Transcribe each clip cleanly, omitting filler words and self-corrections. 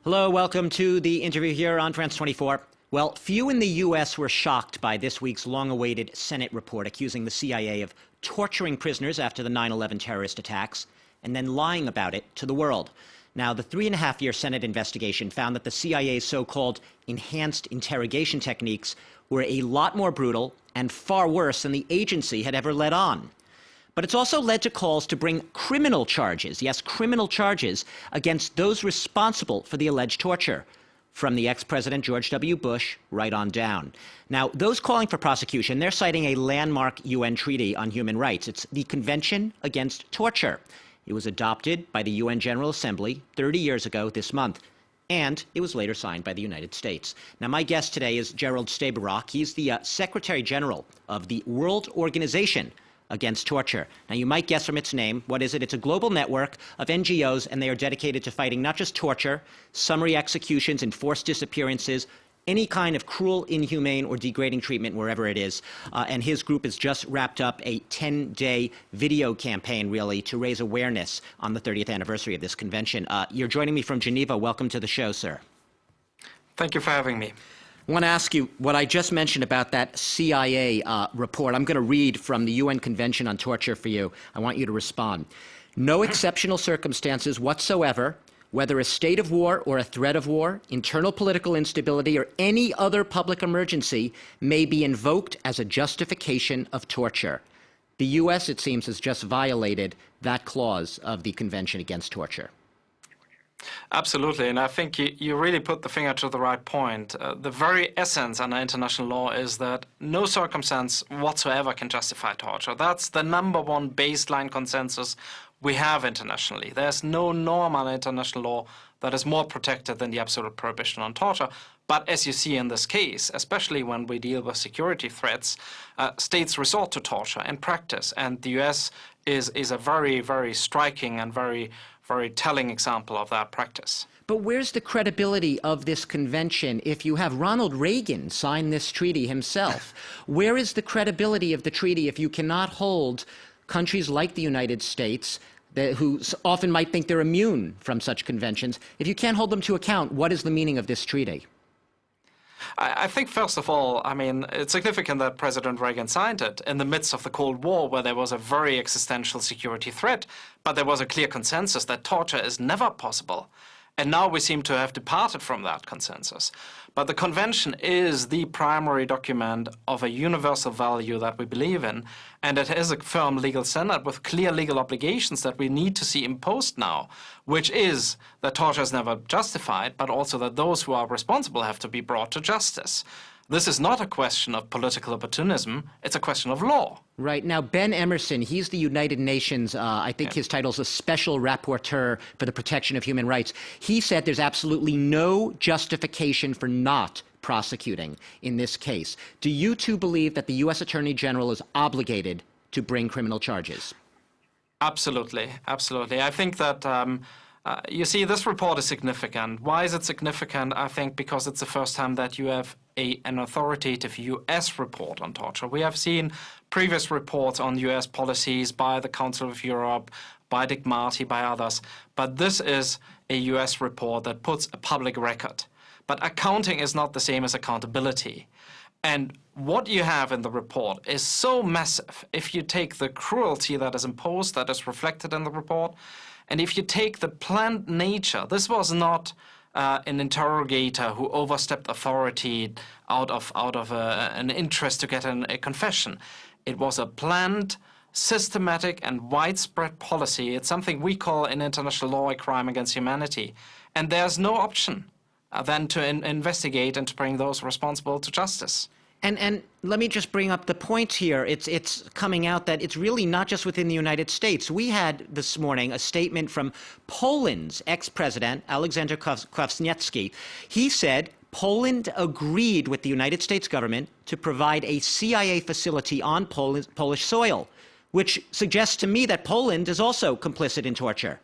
Hello, welcome to the interview here on France 24. Well, few in the U.S. were shocked by this week's long-awaited Senate report accusing the CIA of torturing prisoners after the 9/11 terrorist attacks and then lying about it to the world. Now, the 3.5-year Senate investigation found that the CIA's so-called enhanced interrogation techniques were a lot more brutal and far worse than the agency had ever let on. But it's also led to calls to bring criminal charges, yes, criminal charges, against those responsible for the alleged torture, from the ex-president George W. Bush right on down. Now, those calling for prosecution, they're citing a landmark UN treaty on human rights. It's the Convention Against Torture. It was adopted by the UN General Assembly 30 years ago this month, and it was later signed by the United States. Now, my guest today is Gerald Staberock. He's the Secretary General of the World Organization Against Torture. Now, you might guess from its name, what is it? It's a global network of NGOs, and they are dedicated to fighting not just torture, summary executions, enforced disappearances, any kind of cruel, inhumane, or degrading treatment wherever it is. And his group has just wrapped up a 10-day video campaign, really, to raise awareness on the 30th anniversary of this convention. You're joining me from Geneva. Welcome to the show, sir. Thank you for having me. I want to ask you what I just mentioned about that CIA report. I'm going to read from the UN Convention on Torture for you. I want you to respond. No exceptional circumstances whatsoever, whether a state of war or a threat of war, internal political instability, or any other public emergency, may be invoked as a justification of torture. The U.S., it seems, has just violated that clause of the Convention Against Torture. Absolutely, and I think you really put the finger to the right point. The very essence under international law is that no circumstance whatsoever can justify torture. That's the #1 baseline consensus we have internationally. There's no norm under international law that is more protected than the absolute prohibition on torture. But as you see in this case, especially when we deal with security threats, states resort to torture in practice, and the US is a very, very striking and very telling example of that practice. But where's the credibility of this convention if you have Ronald Reagan sign this treaty himself? Where is the credibility of the treaty if you cannot hold countries like the United States, who often might think they're immune from such conventions, if you can't hold them to account? What is the meaning of this treaty? I think, first of all, I mean, it's significant that President Reagan signed it in the midst of the Cold War, where there was a very existential security threat, but there was a clear consensus that torture is never possible. And now we seem to have departed from that consensus. But the convention is the primary document of a universal value that we believe in, and it is a firm legal standard with clear legal obligations that we need to see imposed now, which is that torture is never justified, but also that those who are responsible have to be brought to justice. This is not a question of political opportunism, it's a question of law. Right. Now, Ben Emerson, he's the United Nations, I think his title is a Special Rapporteur for the Protection of Human Rights. He said there's absolutely no justification for not prosecuting in this case. Do you two believe that the U.S. Attorney General is obligated to bring criminal charges? Absolutely. Absolutely. I think that you see, this report is significant. Why is it significant? I think because it's the first time that you have an authoritative U.S. report on torture. We have seen previous reports on U.S. policies by the Council of Europe, by Dick Marty, by others. But this is a U.S. report that puts a public record. But accounting is not the same as accountability. And what you have in the report is so massive. If you take the cruelty that is imposed, that is reflected in the report, and if you take the planned nature, this was not an interrogator who overstepped authority out of an interest to get a confession. It was a planned, systematic, and widespread policy. It's something we call in international law a crime against humanity. And there's no option than to investigate and to bring those responsible to justice. And let me just bring up the point here. It's coming out that it's really not just within the United States. We had this morning a statement from Poland's ex-president, Aleksander Kwasniewski. He said Poland agreed with the United States government to provide a CIA facility on Polish soil, which suggests to me that Poland is also complicit in torture.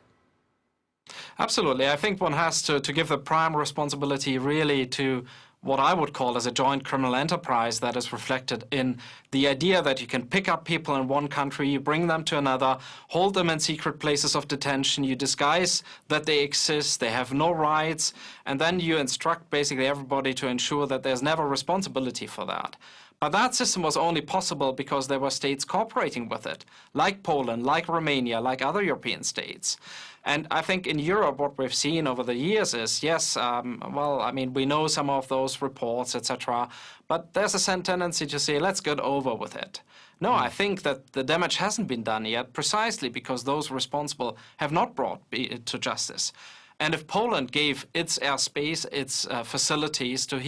Absolutely. I think one has to give the prime responsibility really to what I would call as a joint criminal enterprise that is reflected in the idea that you can pick up people in one country, you bring them to another, hold them in secret places of detention, you disguise that they exist, they have no rights, and then you instruct basically everybody to ensure that there's never responsibility for that. But that system was only possible because there were states cooperating with it, like Poland, like Romania, like other European states. And I think in Europe, what we've seen over the years is, yes, well, I mean, we know some of those reports, etc., but there's a tendency to say, let's get over with it. No, I think that the damage hasn't been done yet, precisely because those responsible have not brought it to justice. And if Poland gave its airspace, its facilities to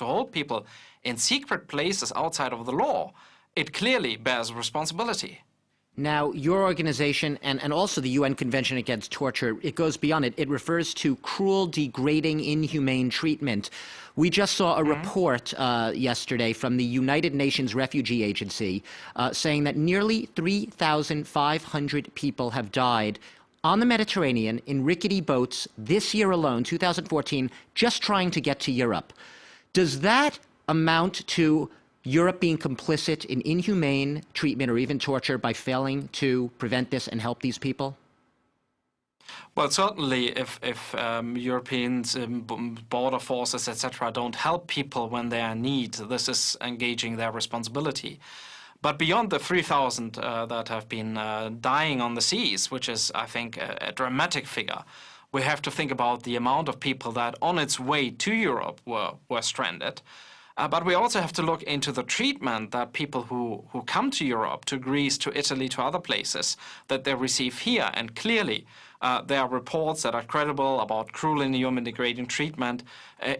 hold people in secret places outside of the law, it clearly bears responsibility. Now, your organization and also the UN Convention Against Torture, it goes beyond it. It refers to cruel, degrading, inhumane treatment. We just saw a report yesterday from the United Nations Refugee Agency saying that nearly 3,500 people have died on the Mediterranean in rickety boats this year alone, 2014, just trying to get to Europe. Does that amount to Europe being complicit in inhumane treatment or even torture by failing to prevent this and help these people? Well, certainly if Europeans, border forces, etc., don't help people when they are in need, this is engaging their responsibility. But beyond the 3,000 that have been dying on the seas, which is, I think, a dramatic figure, we have to think about the amount of people that on its way to Europe were stranded. But we also have to look into the treatment that people who come to Europe, to Greece, to Italy, to other places, that they receive here. And clearly, there are reports that are credible about cruel, inhuman, degrading treatment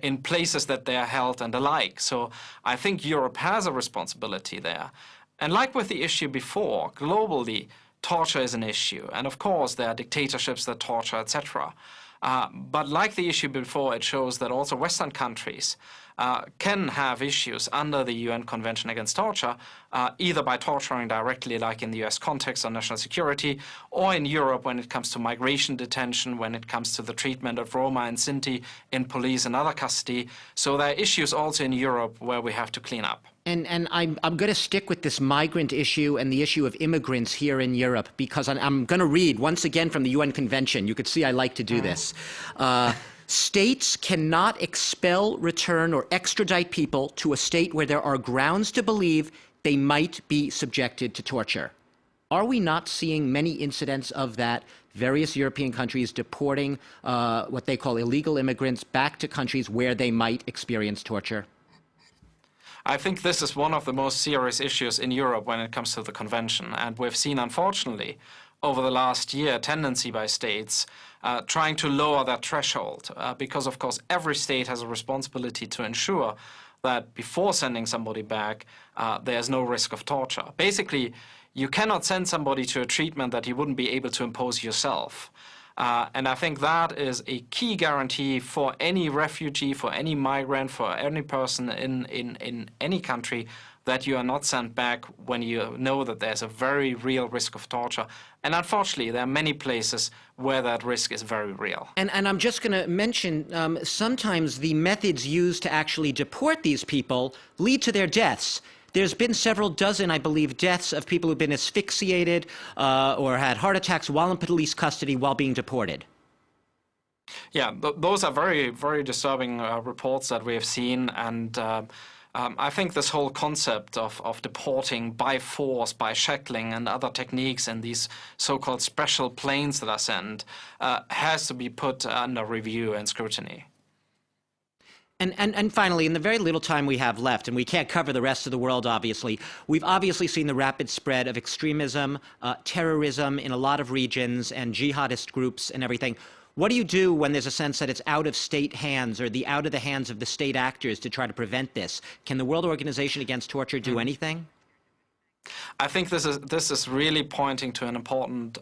in places that they are held and the like. So I think Europe has a responsibility there. And like with the issue before, globally, torture is an issue. And of course, there are dictatorships that torture, etc. But like the issue before, it shows that also Western countries can have issues under the UN Convention Against Torture, either by torturing directly, like in the US context on national security, or in Europe when it comes to migration detention, when it comes to the treatment of Roma and Sinti in police and other custody. So there are issues also in Europe where we have to clean up. And I'm going to stick with this migrant issue and the issue of immigrants here in Europe, because I'm going to read once again from the UN Convention. You could see I like to do this. States cannot expel, return, or extradite people to a state where there are grounds to believe they might be subjected to torture. Are we not seeing many incidents of that? Various European countries deporting what they call illegal immigrants back to countries where they might experience torture? I think this is one of the most serious issues in Europe when it comes to the convention. And we've seen, unfortunately, over the last year, a tendency by states trying to lower that threshold because, of course, every state has a responsibility to ensure that before sending somebody back, there's no risk of torture. Basically, you cannot send somebody to a treatment that you wouldn't be able to impose yourself. And I think that is a key guarantee for any refugee, for any migrant, for any person in any country, that you are not sent back when you know that there's a very real risk of torture. And unfortunately, there are many places where that risk is very real. And I'm just going to mention, sometimes the methods used to actually deport these people lead to their deaths. There's been several dozen, I believe, deaths of people who've been asphyxiated or had heart attacks while in police custody while being deported. Yeah, those are very, very disturbing reports that we have seen. And I think this whole concept of deporting by force, by shackling and other techniques and these so-called special planes that are sent has to be put under review and scrutiny. And finally, in the very little time we have left, and we can't cover the rest of the world, obviously, we've obviously seen the rapid spread of extremism, terrorism in a lot of regions, and jihadist groups and everything. What do you do when there's a sense that it's out of state hands or out of the hands of the state actors to try to prevent this? Can the World Organization Against Torture do anything? I think this is really pointing to an important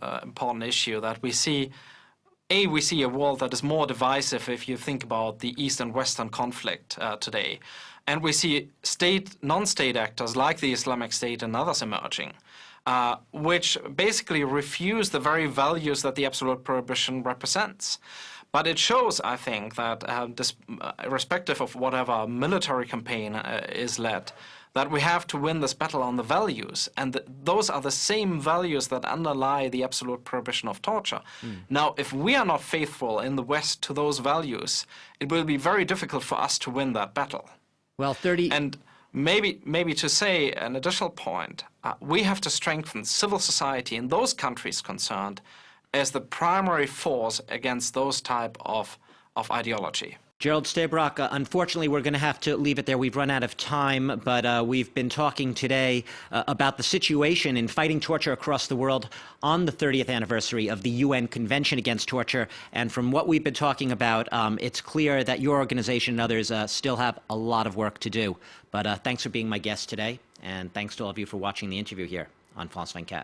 issue that we see. We see a world that is more divisive if you think about the East and Western conflict today. And we see non-state actors like the Islamic State and others emerging, which basically refuse the very values that the absolute prohibition represents. But it shows, I think, that irrespective of whatever military campaign is led, that we have to win this battle on the values. And those are the same values that underlie the absolute prohibition of torture. Now, if we are not faithful in the West to those values, it will be very difficult for us to win that battle. Well, And maybe to say an additional point, we have to strengthen civil society in those countries concerned as the primary force against those type of ideology. Gerald Staberock, unfortunately, we're going to have to leave it there. We've run out of time, but we've been talking today about the situation in fighting torture across the world on the 30th anniversary of the UN Convention Against Torture. And from what we've been talking about, it's clear that your organization and others still have a lot of work to do. But thanks for being my guest today, and thanks to all of you for watching the interview here on France 24.